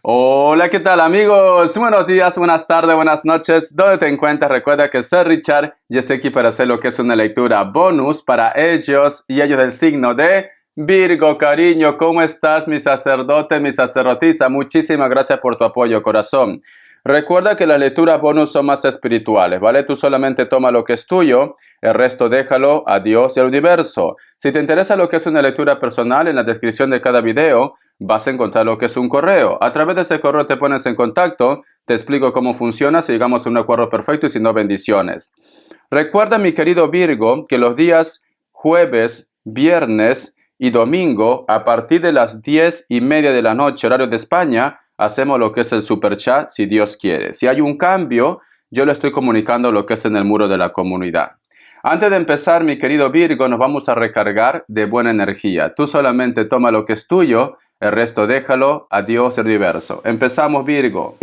Hola, ¿qué tal amigos? Buenos días, buenas tardes, buenas noches. ¿Dónde te encuentras? Recuerda que soy Richard y estoy aquí para hacer lo que es una lectura bonus para ellos y ellos del signo de Virgo. Cariño, ¿cómo estás, mi sacerdote, mi sacerdotisa? Muchísimas gracias por tu apoyo, corazón. Recuerda que las lecturas bonus son más espirituales, ¿vale? Tú solamente toma lo que es tuyo, el resto déjalo a Dios y al universo. Si te interesa lo que es una lectura personal, en la descripción de cada video vas a encontrar lo que es un correo. A través de ese correo te pones en contacto, te explico cómo funciona, si llegamos a un acuerdo perfecto y si no, bendiciones. Recuerda, mi querido Virgo, que los días jueves, viernes y domingo, a partir de las 10:30 de la noche, horario de España, hacemos lo que es el super chat, si Dios quiere. Si hay un cambio, yo le estoy comunicando lo que es en el muro de la comunidad. Antes de empezar, mi querido Virgo, nos vamos a recargar de buena energía. Tú solamente toma lo que es tuyo, el resto déjalo a Dios el universo. Empezamos, Virgo.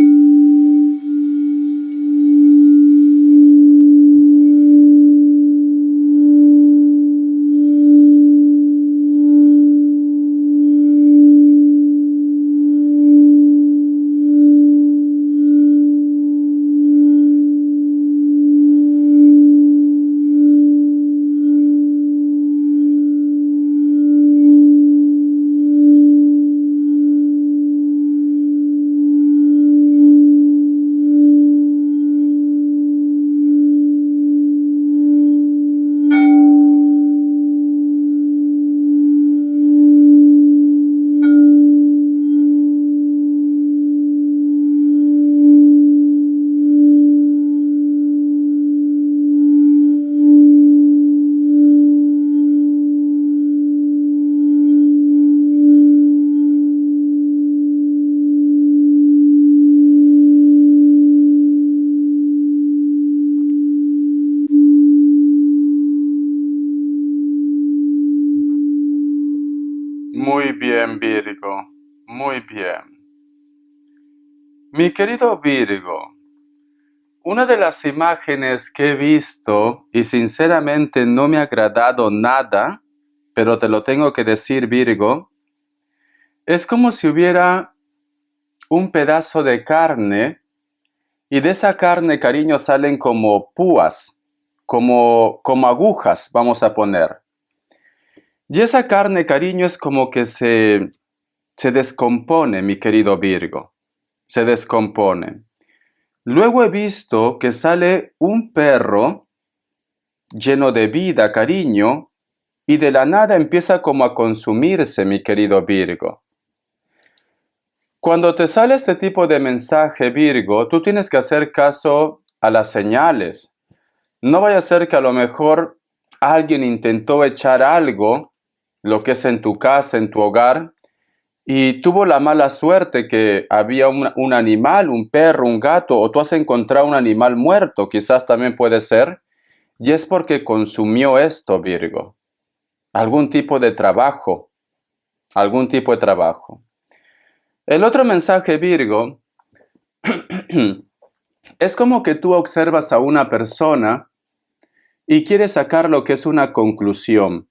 Muy bien, Virgo. Muy bien. Mi querido Virgo, una de las imágenes que he visto y sinceramente no me ha agradado nada, pero te lo tengo que decir, Virgo, es como si hubiera un pedazo de carne y de esa carne, cariño, salen como púas, como agujas, vamos a poner. Y esa carne, cariño, es como que se descompone, mi querido Virgo, se descompone. Luego he visto que sale un perro lleno de vida, cariño, y de la nada empieza como a consumirse, mi querido Virgo. Cuando te sale este tipo de mensaje, Virgo, tú tienes que hacer caso a las señales. No vaya a ser que a lo mejor alguien intentó echar algo, lo que es en tu casa, en tu hogar, y tuvo la mala suerte que había un animal, un perro, un gato, o tú has encontrado un animal muerto, quizás también puede ser, y es porque consumió esto, Virgo. Algún tipo de trabajo, algún tipo de trabajo. El otro mensaje, Virgo, es como que tú observas a una persona y quieres sacar lo que es una conclusión.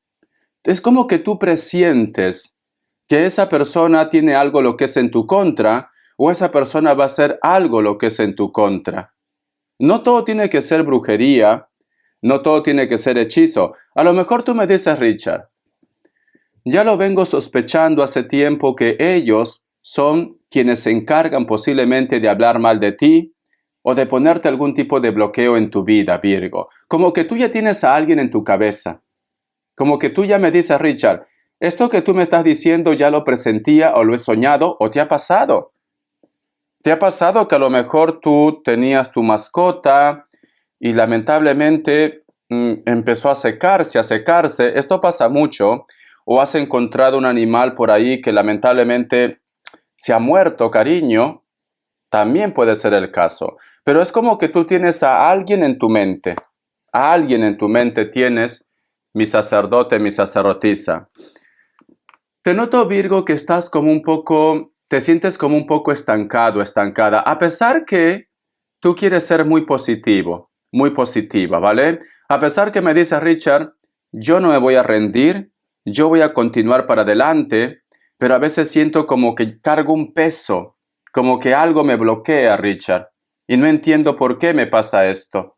Es como que tú presientes que esa persona tiene algo lo que es en tu contra o esa persona va a hacer algo lo que es en tu contra. No todo tiene que ser brujería, no todo tiene que ser hechizo. A lo mejor tú me dices, Richard, ya lo vengo sospechando hace tiempo que ellos son quienes se encargan posiblemente de hablar mal de ti o de ponerte algún tipo de bloqueo en tu vida, Virgo. Como que tú ya tienes a alguien en tu cabeza. Como que tú ya me dices, Richard, esto que tú me estás diciendo ya lo presentía o lo he soñado o te ha pasado. ¿Te ha pasado que a lo mejor tú tenías tu mascota y lamentablemente empezó a secarse, a secarse? Esto pasa mucho. O has encontrado un animal por ahí que lamentablemente se ha muerto, cariño. También puede ser el caso. Pero es como que tú tienes a alguien en tu mente. A alguien en tu mente tienes, mi sacerdote, mi sacerdotisa. Te noto, Virgo, que estás como un poco, te sientes como un poco estancado, estancada, a pesar que tú quieres ser muy positivo, muy positiva, ¿vale? A pesar que me dice Richard, yo no me voy a rendir, yo voy a continuar para adelante, pero a veces siento como que cargo un peso, Como que algo me bloquea, Richard. Y no entiendo por qué me pasa esto.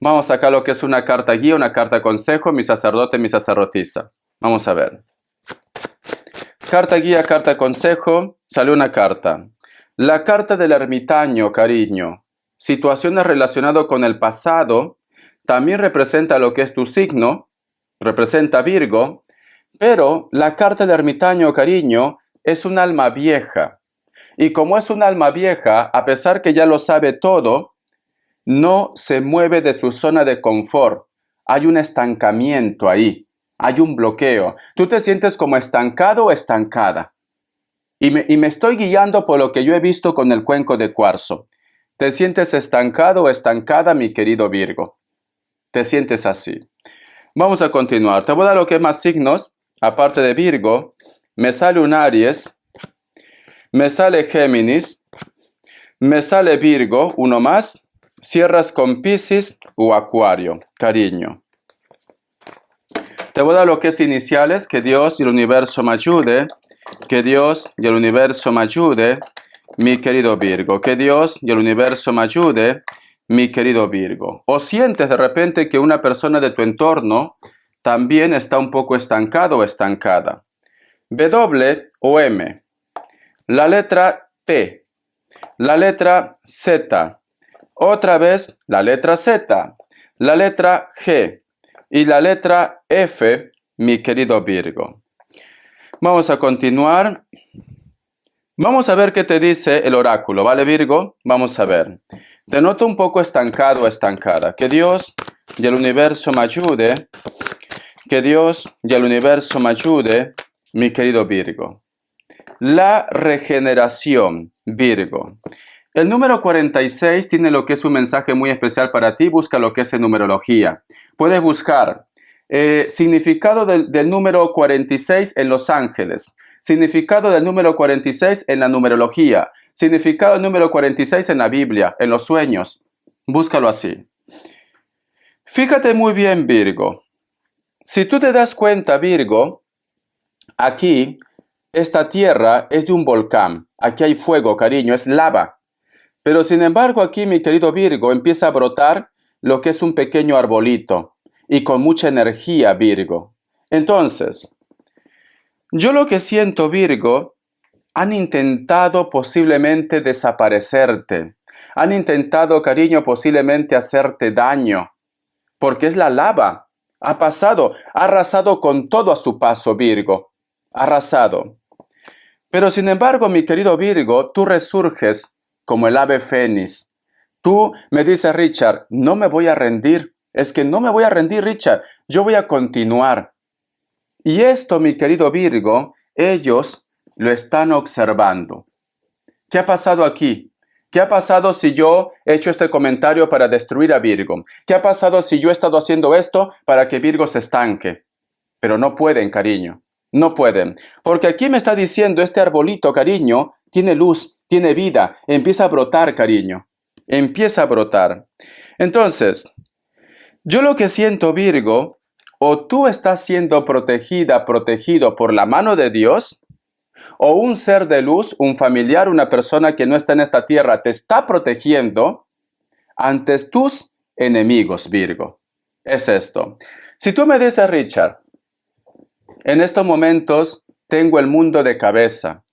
Vamos a sacar lo que es una carta guía, una carta consejo, mi sacerdote, mi sacerdotisa. Vamos a ver. Carta guía, carta consejo, sale una carta. La carta del ermitaño, cariño. Situaciones relacionadas con el pasado, también representa lo que es tu signo, representa Virgo, pero la carta del ermitaño, cariño, es un alma vieja. Y como es un alma vieja, a pesar que ya lo sabe todo, no se mueve de su zona de confort. Hay un estancamiento ahí, hay un bloqueo. Tú te sientes como estancado o estancada. Y me estoy guiando por lo que yo he visto con el cuenco de cuarzo. ¿Te sientes estancado o estancada, mi querido Virgo? ¿Te sientes así? Vamos a continuar. Te voy a dar lo que es más signos. Aparte de Virgo, me sale un Aries, me sale Géminis, me sale Virgo, uno más. Cierras con Piscis o Acuario, cariño. Te voy a dar lo que es iniciales. Que Dios y el universo me ayude. Que Dios y el universo me ayude, mi querido Virgo. Que Dios y el universo me ayude, mi querido Virgo. O sientes de repente que una persona de tu entorno también está un poco estancado o estancada. W o M. La letra T. La letra Z. Otra vez la letra Z. La letra G. Y la letra F, mi querido Virgo. Vamos a continuar. Vamos a ver qué te dice el oráculo, ¿vale, Virgo? Vamos a ver. Te noto un poco estancado o estancada. Que Dios y el universo me ayude. Que Dios y el universo me ayude, mi querido Virgo. La regeneración, Virgo. El número 46 tiene lo que es un mensaje muy especial para ti. Busca lo que es en numerología. Puedes buscar significado del número 46 en Los Ángeles. Significado del número 46 en la numerología. Significado del número 46 en la Biblia, en los sueños. Búscalo así. Fíjate muy bien, Virgo. Si tú te das cuenta, Virgo, aquí, esta tierra es de un volcán. Aquí hay fuego, cariño, es lava. Pero sin embargo, aquí, mi querido Virgo, empieza a brotar lo que es un pequeño arbolito. Y con mucha energía, Virgo. Entonces, yo lo que siento, Virgo, han intentado posiblemente desaparecerte. Han intentado, cariño, posiblemente hacerte daño. Porque es la lava. Ha pasado, ha arrasado con todo a su paso, Virgo. Arrasado. Pero sin embargo, mi querido Virgo, tú resurges como el ave fénix. Tú me dices, Richard, no me voy a rendir. Es que no me voy a rendir, Richard. Yo voy a continuar. Y esto, mi querido Virgo, ellos lo están observando. ¿Qué ha pasado aquí? ¿Qué ha pasado si yo he hecho este comentario para destruir a Virgo? ¿Qué ha pasado si yo he estado haciendo esto para que Virgo se estanque? Pero no pueden, cariño. No pueden. Porque aquí me está diciendo este arbolito, cariño, tiene luz, tiene vida. Empieza a brotar, cariño. Empieza a brotar. Entonces, yo lo que siento, Virgo, o tú estás siendo protegida, protegido por la mano de Dios, o un ser de luz, un familiar, una persona que no está en esta tierra, te está protegiendo ante tus enemigos, Virgo. Es esto. Si tú me dices, Richard, en estos momentos tengo el mundo de cabeza,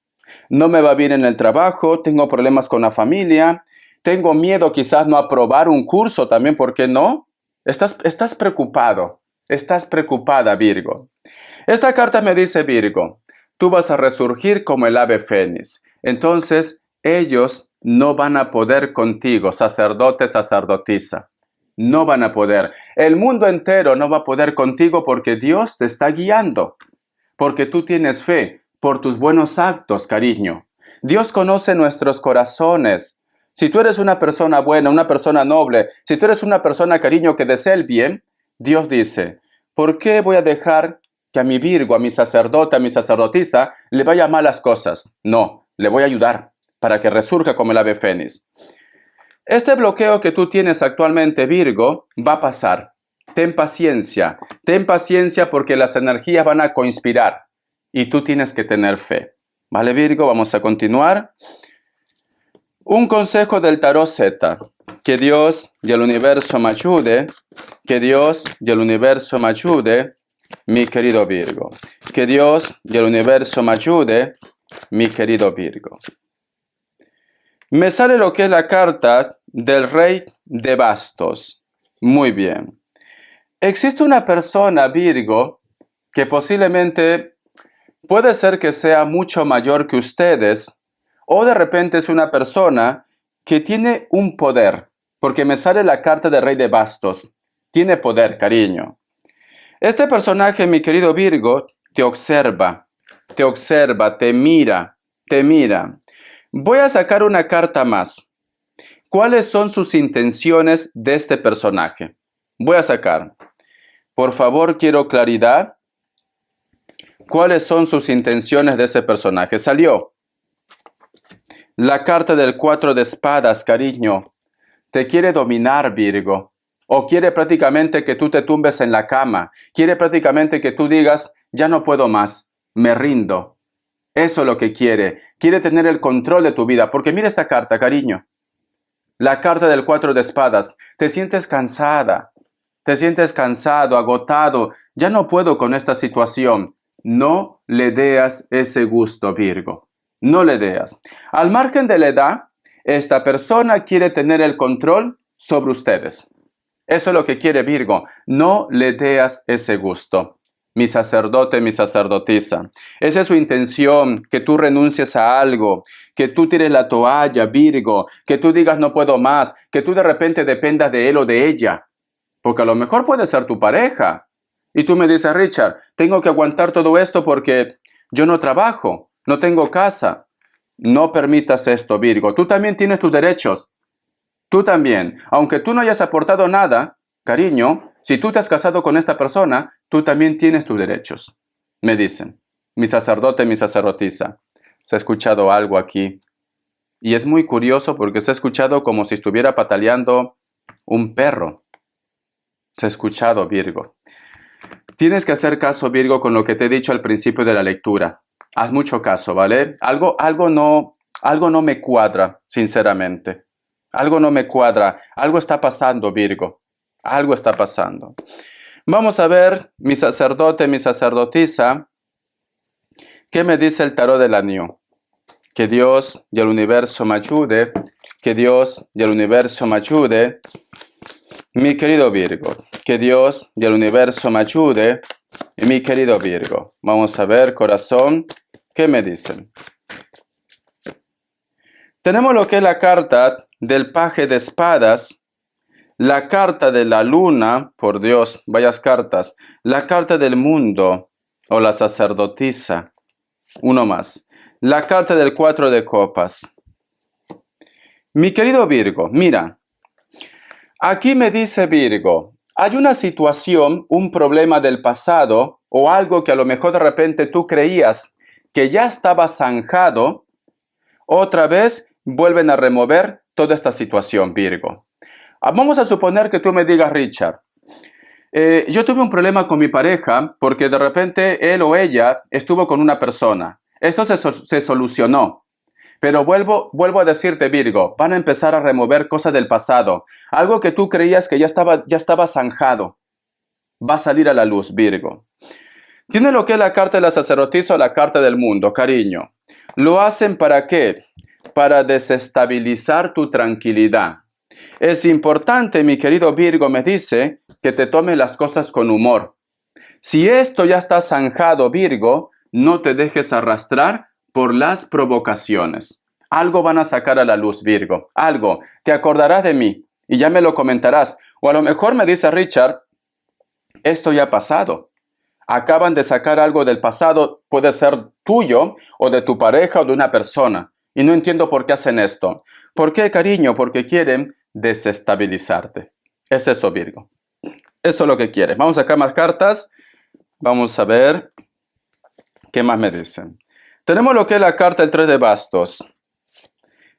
no me va bien en el trabajo, tengo problemas con la familia, tengo miedo quizás no aprobar un curso también, ¿por qué no? Estás preocupado, estás preocupada, Virgo. Esta carta me dice, Virgo, tú vas a resurgir como el ave fénix. Entonces, ellos no van a poder contigo, sacerdote, sacerdotisa. No van a poder. El mundo entero no va a poder contigo porque Dios te está guiando. Porque tú tienes fe por tus buenos actos, cariño. Dios conoce nuestros corazones. Si tú eres una persona buena, una persona noble, si tú eres una persona, cariño, que desea el bien, Dios dice, ¿por qué voy a dejar que a mi Virgo, a mi sacerdote, a mi sacerdotisa, le vaya mal las cosas? No, le voy a ayudar para que resurja como el ave fénix. Este bloqueo que tú tienes actualmente, Virgo, va a pasar. Ten paciencia porque las energías van a conspirar y tú tienes que tener fe. ¿Vale, Virgo? Vamos a continuar. Un consejo del tarot Z. Que Dios y el universo me ayude. Que Dios y el universo me ayude, mi querido Virgo. Que Dios y el universo me ayude, mi querido Virgo. Me sale lo que es la carta del Rey de Bastos. Muy bien. Existe una persona, Virgo, que posiblemente puede ser que sea mucho mayor que ustedes, o de repente es una persona que tiene un poder, porque me sale la carta del Rey de Bastos. Tiene poder, cariño. Este personaje, mi querido Virgo, te observa, te mira, te mira. Voy a sacar una carta más. ¿Cuáles son sus intenciones de este personaje? Voy a sacar. Por favor, quiero claridad. ¿Cuáles son sus intenciones de ese personaje? Salió la carta del 4 de espadas, cariño. Te quiere dominar, Virgo. O quiere prácticamente que tú te tumbes en la cama. Quiere prácticamente que tú digas, ya no puedo más, me rindo. Eso es lo que quiere. Quiere tener el control de tu vida. Porque mira esta carta, cariño. La carta del 4 de espadas. Te sientes cansada. Te sientes cansado, agotado. Ya no puedo con esta situación. No le deas ese gusto, Virgo. No le deas. Al margen de la edad, esta persona quiere tener el control sobre ustedes. Eso es lo que quiere, Virgo. No le deas ese gusto. Mi sacerdote, mi sacerdotisa. Esa es su intención, que tú renuncies a algo, que tú tires la toalla, Virgo, que tú digas no puedo más, que tú de repente dependas de él o de ella. Porque a lo mejor puede ser tu pareja. Y tú me dices, Richard, tengo que aguantar todo esto porque yo no trabajo, no tengo casa. No permitas esto, Virgo. Tú también tienes tus derechos. Tú también. Aunque tú no hayas aportado nada, cariño, si tú te has casado con esta persona, tú también tienes tus derechos. Me dicen, mi sacerdote, mi sacerdotisa. Se ha escuchado algo aquí. Y es muy curioso porque se ha escuchado como si estuviera pataleando un perro. Se ha escuchado, Virgo. Tienes que hacer caso, Virgo, con lo que te he dicho al principio de la lectura. Haz mucho caso, ¿vale? Algo no me cuadra, sinceramente. Algo no me cuadra. Algo está pasando, Virgo. Algo está pasando. Vamos a ver, mi sacerdote, mi sacerdotisa, ¿qué me dice el tarot del año? Que Dios y el universo me ayude. Que Dios y el universo me ayude. Mi querido Virgo. Que Dios y el universo me ayude. Mi querido Virgo. Vamos a ver, corazón, ¿qué me dicen? Tenemos lo que es la carta del paje de espadas, la carta de la luna, por Dios, varias cartas, la carta del mundo o la sacerdotisa, uno más, la carta del 4 de copas. Mi querido Virgo, mira, aquí me dice Virgo, hay una situación, un problema del pasado o algo que a lo mejor de repente tú creías que ya estaba zanjado, otra vez vuelven a remover toda esta situación, Virgo. Vamos a suponer que tú me digas, Richard, yo tuve un problema con mi pareja porque de repente él o ella estuvo con una persona. Esto se solucionó. Pero vuelvo a decirte, Virgo, van a empezar a remover cosas del pasado. Algo que tú creías que ya estaba zanjado. Va a salir a la luz, Virgo. Tiene lo que es la carta de la sacerdotisa o la carta del mundo, cariño. ¿Lo hacen para qué? Para desestabilizar tu tranquilidad. Es importante, mi querido Virgo, me dice, que te tomes las cosas con humor. Si esto ya está zanjado, Virgo, no te dejes arrastrar por las provocaciones. Algo van a sacar a la luz, Virgo. Algo. Te acordarás de mí y ya me lo comentarás. O a lo mejor me dice Richard, esto ya ha pasado. Acaban de sacar algo del pasado, puede ser tuyo o de tu pareja o de una persona. Y no entiendo por qué hacen esto. ¿Por qué, cariño? Porque quieren desestabilizarte. Es eso, Virgo. Eso es lo que quieren. Vamos a sacar más cartas. Vamos a ver qué más me dicen. Tenemos lo que es la carta del 3 de bastos.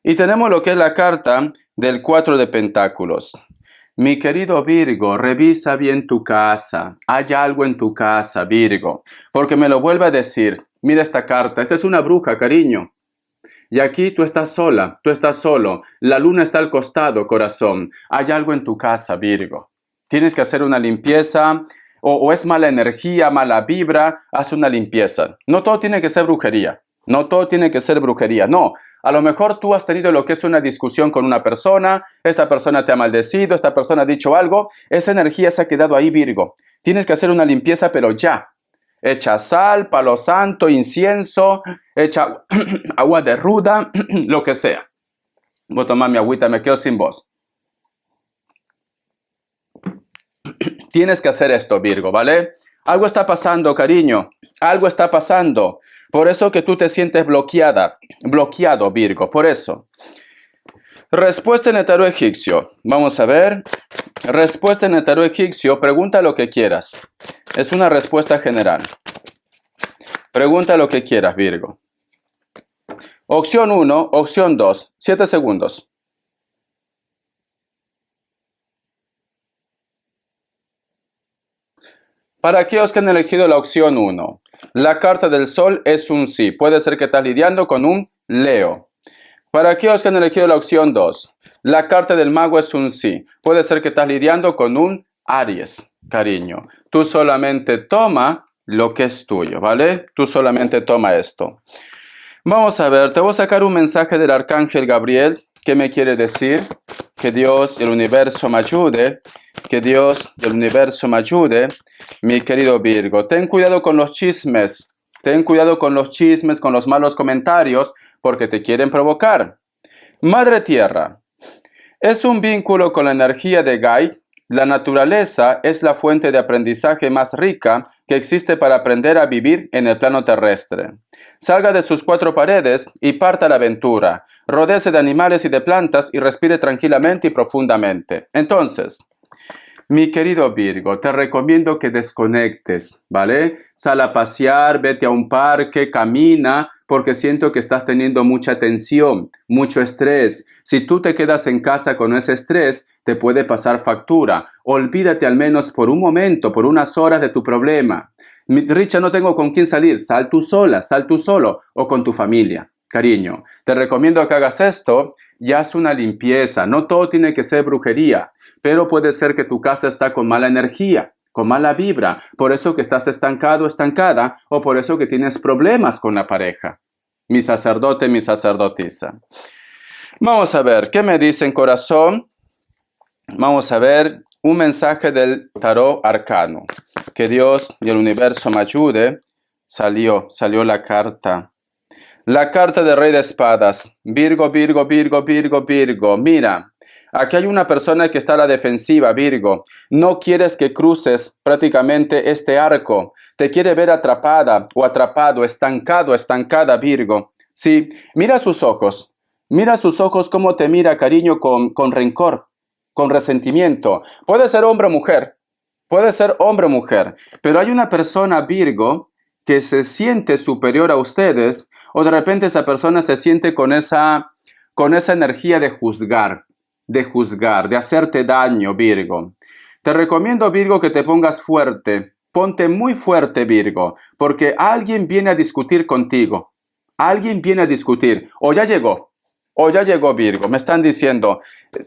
Y tenemos lo que es la carta del 4 de pentáculos. Mi querido Virgo, revisa bien tu casa. Hay algo en tu casa, Virgo. Porque me lo vuelve a decir. Mira esta carta. Esta es una bruja, cariño. Y aquí tú estás sola, tú estás solo. La luna está al costado, corazón. Hay algo en tu casa, Virgo. Tienes que hacer una limpieza, o es mala energía, mala vibra, haz una limpieza. No todo tiene que ser brujería. No todo tiene que ser brujería. No, a lo mejor tú has tenido lo que es una discusión con una persona, esta persona te ha maldecido, esta persona ha dicho algo, esa energía se ha quedado ahí, Virgo. Tienes que hacer una limpieza, pero ya. Echa sal, palo santo, incienso, echa agua de ruda, lo que sea. Voy a tomar mi agüita, me quedo sin voz. Tienes que hacer esto, Virgo, ¿vale? Algo está pasando, cariño. Algo está pasando. Por eso que tú te sientes bloqueado, Virgo, por eso. Respuesta en el tarot egipcio. Vamos a ver. Respuesta en el tarot egipcio. Pregunta lo que quieras. Es una respuesta general. Pregunta lo que quieras, Virgo. Opción 1, opción 2. 7 segundos. Para aquellos que han elegido la opción 1, la carta del sol es un sí. Puede ser que estás lidiando con un Leo. Para aquellos que han elegido la opción 2, la carta del mago es un sí. Puede ser que estás lidiando con un Aries, cariño. Tú solamente toma lo que es tuyo, ¿vale? Tú solamente toma esto. Vamos a ver, te voy a sacar un mensaje del arcángel Gabriel. ¿Qué me quiere decir? Que Dios, el universo me ayude. Que Dios, el universo me ayude. Mi querido Virgo, ten cuidado con los chismes. Ten cuidado con los chismes, con los malos comentarios, porque te quieren provocar. Madre Tierra, es un vínculo con la energía de Gai. La naturaleza es la fuente de aprendizaje más rica que existe para aprender a vivir en el plano terrestre. Salga de sus 4 paredes y parta a la aventura. Rodéese de animales y de plantas y respire tranquilamente y profundamente. Entonces, mi querido Virgo, te recomiendo que desconectes, ¿vale? Sal a pasear, vete a un parque, camina, porque siento que estás teniendo mucha tensión, mucho estrés. Si tú te quedas en casa con ese estrés, te puede pasar factura. Olvídate al menos por un momento, por unas horas de tu problema. Richa, no tengo con quién salir. Sal tú sola, sal tú solo o con tu familia. Cariño, te recomiendo que hagas esto y haz una limpieza. No todo tiene que ser brujería, pero puede ser que tu casa está con mala energía, con mala vibra, por eso que estás estancado, estancada, o por eso que tienes problemas con la pareja. Mi sacerdote, mi sacerdotisa. Vamos a ver, ¿qué me dicen, corazón? Vamos a ver un mensaje del tarot arcano. Que Dios y el universo me ayude. Salió la carta. La carta del Rey de Espadas. Virgo, Virgo, Virgo, Virgo, Virgo. Mira, aquí hay una persona que está a la defensiva, Virgo. No quieres que cruces prácticamente este arco. Te quiere ver atrapada o atrapado, estancado, estancada, Virgo. Sí, mira sus ojos. Mira sus ojos cómo te mira, cariño, con rencor, con resentimiento. Puede ser hombre o mujer. Puede ser hombre o mujer. Pero hay una persona, Virgo, que se siente superior a ustedes, o de repente esa persona se siente con esa energía de juzgar, de hacerte daño, Virgo. Te recomiendo, Virgo, que te pongas fuerte. Ponte muy fuerte, Virgo, porque alguien viene a discutir contigo. Alguien viene a discutir, o ya llegó, Virgo. Me están diciendo,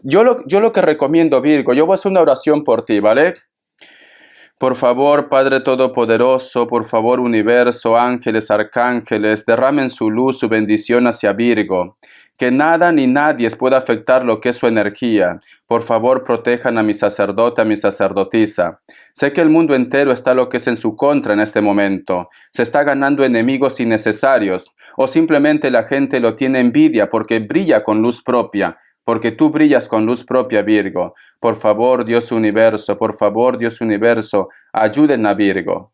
yo lo que recomiendo, Virgo, yo voy a hacer una oración por ti, ¿vale? Por favor, Padre Todopoderoso, por favor, universo, ángeles, arcángeles, derramen su luz, su bendición hacia Virgo. Que nada ni nadie pueda afectar lo que es su energía. Por favor, protejan a mi sacerdote, a mi sacerdotisa. Sé que el mundo entero está lo que es en su contra en este momento. Se está ganando enemigos innecesarios. O simplemente la gente lo tiene envidia porque brilla con luz propia. Porque tú brillas con luz propia, Virgo. Por favor, Dios universo, por favor, Dios universo, ayuden a Virgo.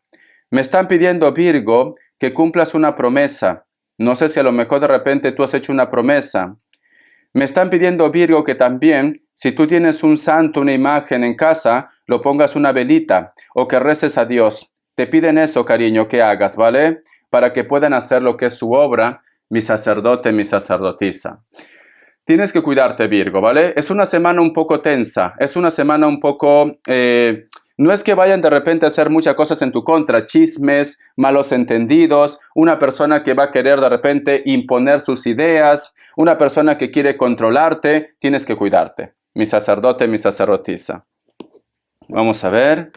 Me están pidiendo, Virgo, que cumplas una promesa. No sé si a lo mejor de repente tú has hecho una promesa. Me están pidiendo, Virgo, que también, si tú tienes un santo, una imagen en casa, lo pongas una velita o que reces a Dios. Te piden eso, cariño, que hagas, ¿vale? Para que puedan hacer lo que es su obra, mi sacerdote, mi sacerdotisa. Tienes que cuidarte, Virgo, ¿vale? Es una semana un poco tensa, es una semana un poco, No es que vayan de repente a hacer muchas cosas en tu contra, chismes, malos entendidos, una persona que va a querer de repente imponer sus ideas, una persona que quiere controlarte. Tienes que cuidarte, mi sacerdote, mi sacerdotisa. Vamos a ver.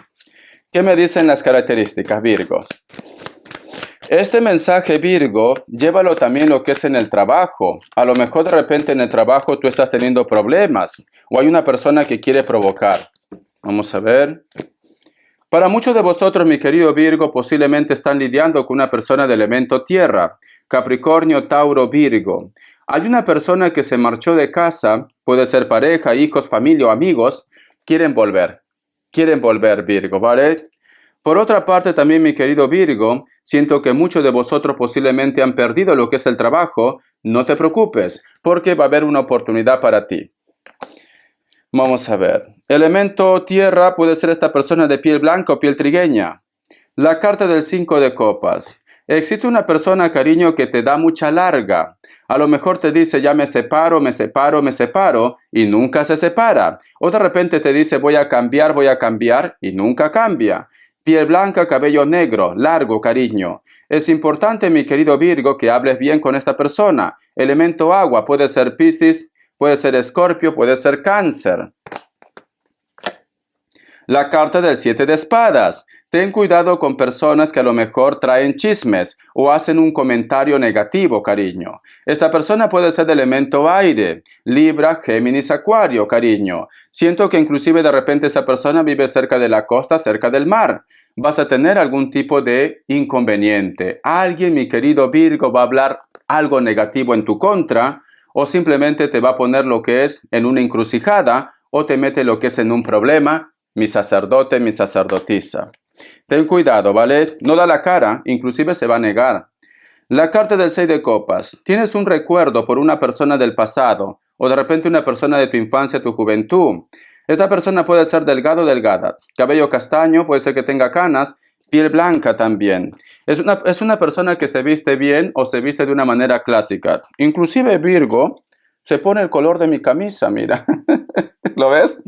¿Qué me dicen las características, Virgo? Este mensaje, Virgo, llévalo también lo que es en el trabajo. A lo mejor de repente en el trabajo tú estás teniendo problemas o hay una persona que quiere provocar. Vamos a ver. Para muchos de vosotros, mi querido Virgo, posiblemente están lidiando con una persona de elemento tierra. Capricornio, Tauro, Virgo. Hay una persona que se marchó de casa, puede ser pareja, hijos, familia o amigos, quieren volver, Virgo, ¿vale? Por otra parte, también, mi querido Virgo, siento que muchos de vosotros posiblemente han perdido lo que es el trabajo. No te preocupes, porque va a haber una oportunidad para ti. Vamos a ver. Elemento tierra puede ser esta persona de piel blanca o piel trigueña. La carta del 5 de copas. Existe una persona, cariño, que te da mucha larga. A lo mejor te dice, ya me separo, y nunca se separa. O de repente te dice, voy a cambiar, y nunca cambia. Piel blanca, cabello negro, largo, cariño. Es importante, mi querido Virgo, que hables bien con esta persona. Elemento agua, puede ser Piscis, puede ser Escorpio, puede ser Cáncer. La carta del 7 de espadas. Ten cuidado con personas que a lo mejor traen chismes o hacen un comentario negativo, cariño. Esta persona puede ser de elemento aire, Libra, Géminis, Acuario, cariño. Siento que inclusive de repente esa persona vive cerca de la costa, cerca del mar. Vas a tener algún tipo de inconveniente. Alguien, mi querido Virgo, va a hablar algo negativo en tu contra o simplemente te va a poner lo que es en una encrucijada o te mete lo que es en un problema, mi sacerdote, mi sacerdotisa. Ten cuidado, ¿vale? No da la cara, inclusive se va a negar. La carta del 6 de copas. Tienes un recuerdo por una persona del pasado o de repente una persona de tu infancia, tu juventud. Esta persona puede ser delgado o delgada. Cabello castaño, puede ser que tenga canas, piel blanca también. Es una persona que se viste bien o se viste de una manera clásica. Inclusive Virgo se pone el color de mi camisa, mira. ¿Lo ves?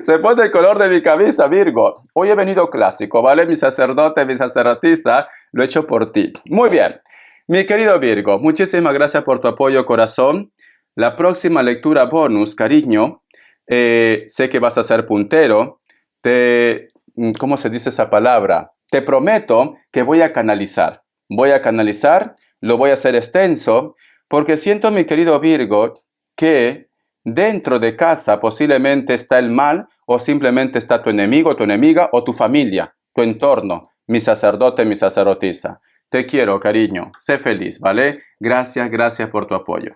Se pone el color de mi camisa, Virgo. Hoy he venido clásico, ¿vale? Mi sacerdote, mi sacerdotisa, lo he hecho por ti. Muy bien. Mi querido Virgo, muchísimas gracias por tu apoyo, corazón. La próxima lectura bonus, cariño, sé que vas a ser puntero. ¿Cómo se dice esa palabra? Te prometo que voy a canalizar. Lo voy a hacer extenso, porque siento, mi querido Virgo, que dentro de casa posiblemente está el mal o simplemente está tu enemigo, tu enemiga o tu familia, tu entorno, mi sacerdote, mi sacerdotisa. Te quiero, cariño. Sé feliz, ¿vale? Gracias por tu apoyo.